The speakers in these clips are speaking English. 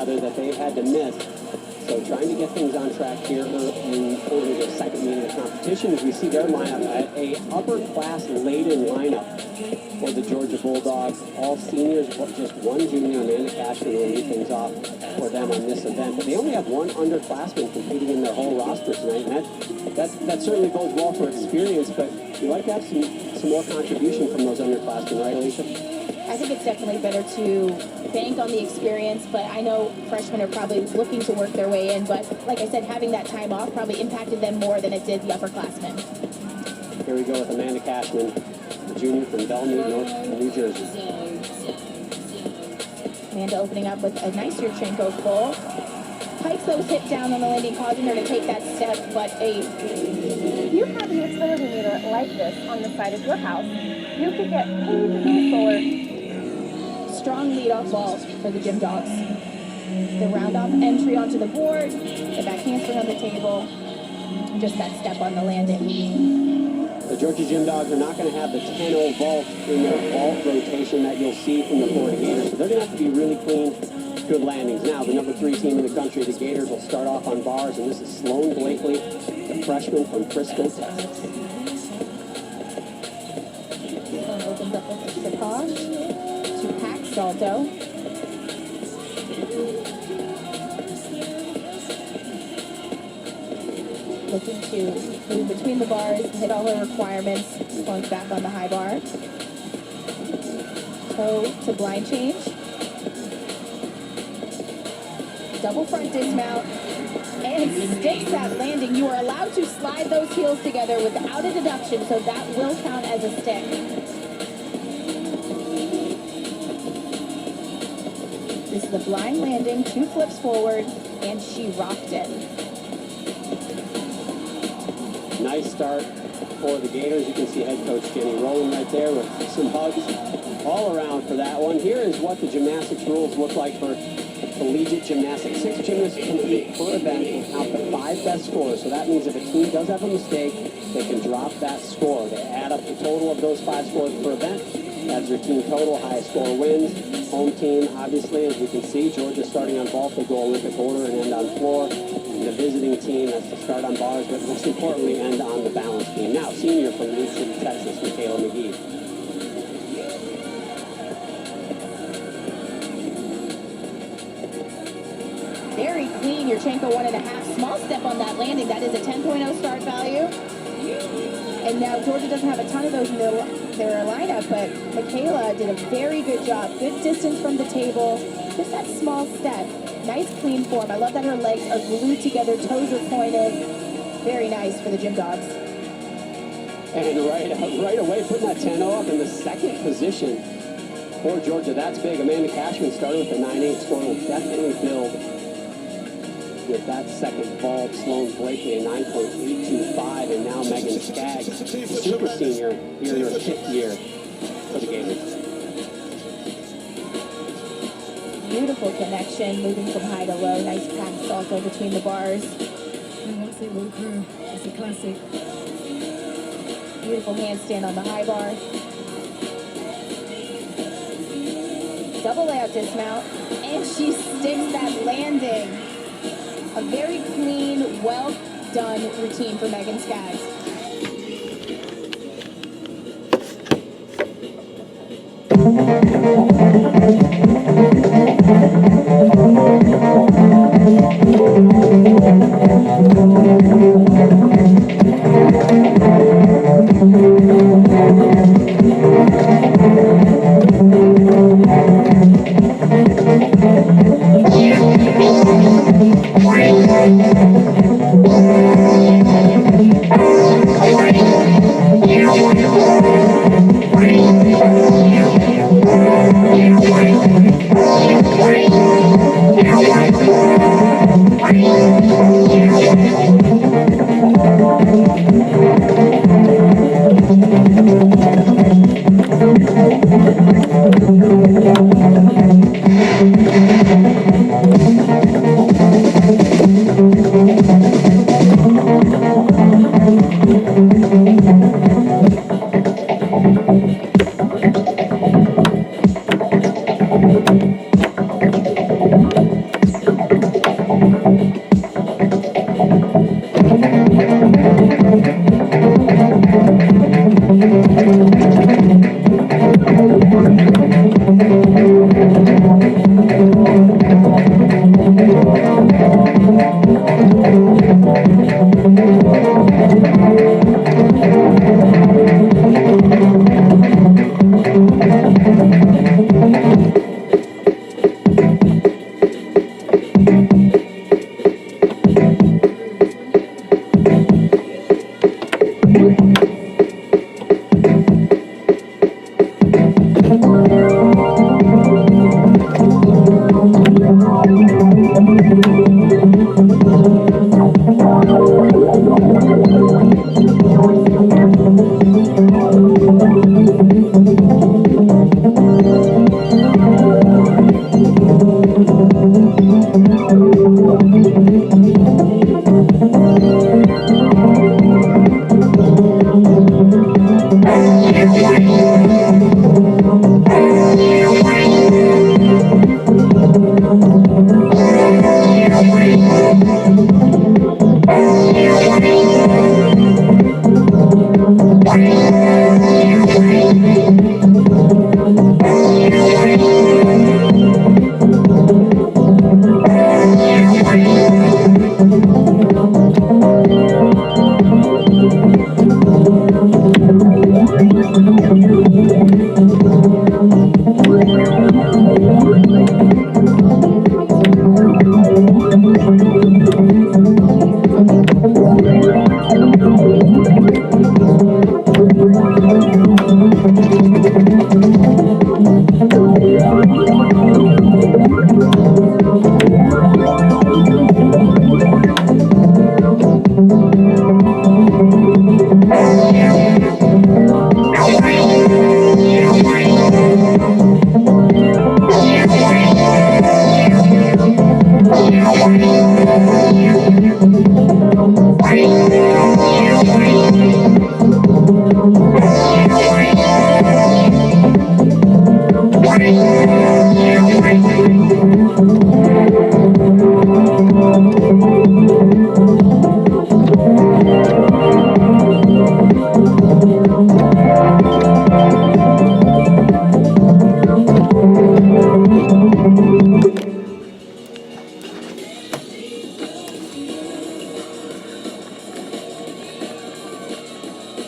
rather, that they had to miss. So trying to get things on track here in only the second meeting of competition as we see their lineup at a upper-class-laden lineup for the Georgia Bulldogs. All seniors, just one junior, Amanda Cashman, will lead things off for them on this event. But they only have one underclassman competing in their whole roster tonight, and that certainly bodes well for experience, but you like to have some more contribution from those underclassmen, right, Alicia? I think it's definitely better to bank on the experience, but I know freshmen are probably looking to work their way in, but like I said, having that time off probably impacted them more than it did the upperclassmen. Here we go with Amanda Cashman, a junior from Bellmead, New Jersey. Amanda opening up with a nice Yurchenko full. Pikes those hip down on the landing, causing her to take that step, but you have a utility meter like this on the side of your house, you could get paid to go solar. Strong lead-off ball for the Gym Dogs. The round-off entry onto the board, the back handspring on the table, just that step on the landing. The Georgia Gym Dogs are not going to have the 10-0 vault in their vault rotation that you'll see from the Florida Gators, so they're going to have to be really clean, good landings. Now, the number 3 team in the country, the Gators, will start off on bars, and this is Sloan Blakely, the freshman from Frisco, Texas. Sloan opens up with a Chapage to Pack Salto. Looking to move between the bars, hit all her requirements. Sloan's back on the high bar. Toe to blind change. Double front dismount. And sticks that landing. You are allowed to slide those heels together without a deduction, so that will count as a stick. This is a blind landing, 2 flips forward, and she rocked it. Nice start for the Gators. You can see head coach Jenny Rowland right there with some hugs all around for that one. Here is what the gymnastics rules look like for collegiate gymnastics. 6 gymnasts compete per event and count the 5 best scores. So that means if a team does have a mistake, they can drop that score. They add up the total of those 5 scores per event. That's their team total. Highest score wins. Home team, obviously, as we can see, Georgia starting on vault, they go Olympic order and end on floor. And the visiting team has to start on bars, but most importantly, end on the balance beam. Now, senior from Lead City, Texas, Michaela McGee. Very clean, Yurchenko 1.5. Small step on that landing. That is a 10.0 start value. And now Georgia doesn't have a ton of those in their lineup, but Michaela did a very good job. Good distance from the table. Just that small step. Nice clean form. I love that her legs are glued together, toes are pointed. Very nice for the Gym Dogs. And right away, putting that 10-0 up in the second position for Georgia. That's big. Amanda Cashman started with a 9.8 score. Will definitely build with that second vault. Sloan Blakely, a 9.825, and now Megan Skaggs, super senior, here in her 5th year for the Gators. Beautiful connection, moving from high to low. Nice pack salto between the bars. Once it will occur, it's a classic. Beautiful handstand on the high bar. Double layout dismount, and she sticks that landing. A very clean, well done routine for Megan Skaggs.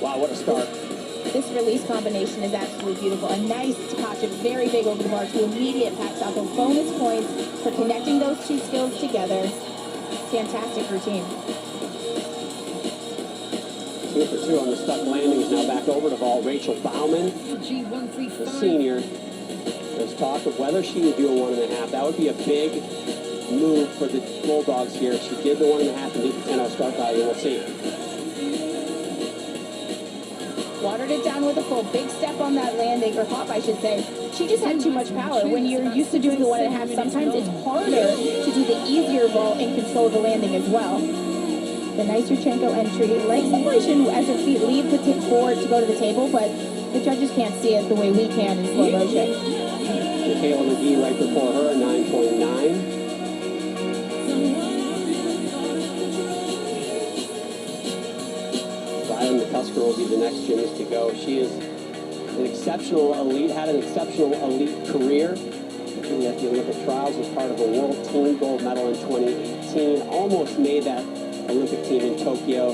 Wow, what a start. This release combination is absolutely beautiful. A nice touch, a very big over the bar, two immediate packs off of bonus points for connecting those two skills together. Fantastic routine. 2 for 2 on the stuck landings. Now back over to vault. Rachel Bauman, the G135. senior. There's talk of whether she would do a 1.5. That would be a big move for the Bulldogs here. She did the 1.5 and did the 10-0 start value. We'll see. Watered it down with a full. Big step on that landing, or hop, I should say. She just had too much power. When you're used to doing the 1.5, sometimes it's harder to do the easier vault and control the landing as well. The nice Yurchenko entry. Leg separation as her feet leave the forward to go to the table, but the judges can't see it the way we can in slow motion. Michaela McGee right before her, 9.9. Rylan McCusker will be the next gymnast to go. She is an exceptional elite, had an exceptional elite career. Competing at the Olympic trials was part of a world team gold medal in 2018. Almost made that Olympic team in Tokyo.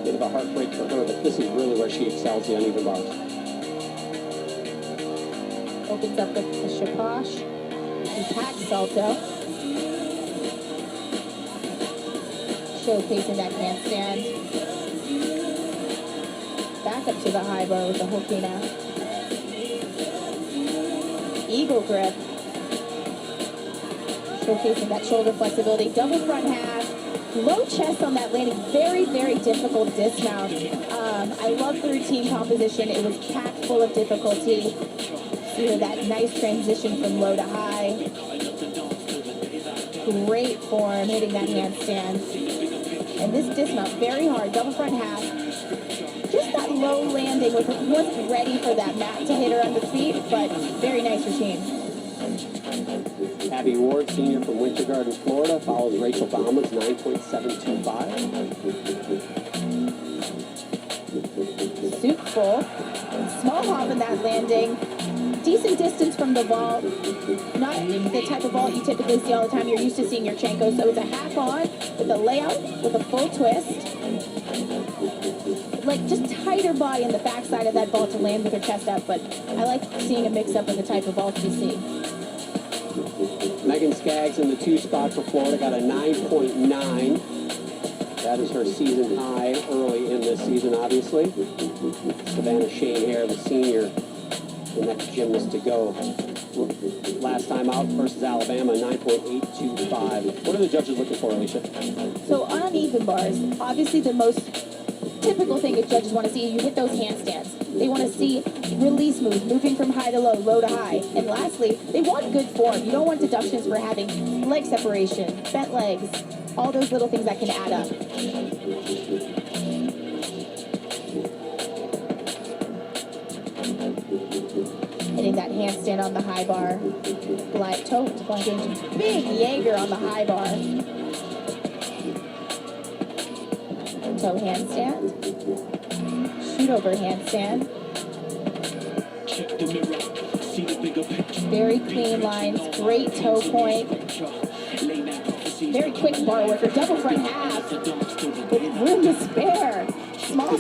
Bit of a heartbreak for her, but this is really where she excels, the uneven bars. Opens up with a shapash. The pack salto. Showcasing that handstand. Back up to the high bar with the Hokina. Eagle grip. Showcasing that shoulder flexibility. Double front half. Low chest on that landing. Very, very difficult dismount. I love the routine composition. It was packed full of difficulty. See that nice transition from low to high. Great form, hitting that handstand. And this dismount, very hard. Double front half. Just that low landing wasn't ready for that mat to hit her on the feet, but very nice routine. Abby Ward, senior from Winter Garden, Florida, follows Rachel Bauman's 9.725. Soup full. Small hop in that landing. decent distance from the vault. Not the type of vault you typically see all the time. You're used to seeing your Chenko. So it's a half on with a layout with a full twist. Like just tighter body in the backside of that vault to land with her chest up. But I like seeing a mix up in the type of vault you see. Megan Skaggs in the 2 spot for Florida got a 9.9. That is her season high early in this season, obviously. Savannah Shane-Hare, the senior, the next gymnast to go. Last time out versus Alabama, 9.825. What are the judges looking for, Alicia? So on uneven bars, obviously the most typical thing that judges want to see, you hit those handstands. They want to see release moves, moving from high to low, low to high. And lastly, they want good form. You don't want deductions for having leg separation, bent legs, all those little things that can add up. Hitting that handstand on the high bar. Glide toe to plunging. Big Jaeger on the high bar. Toe handstand. Shoot over handstand. Very clean lines, great toe point. Very quick bar worker, double front half. With room to spare. Small.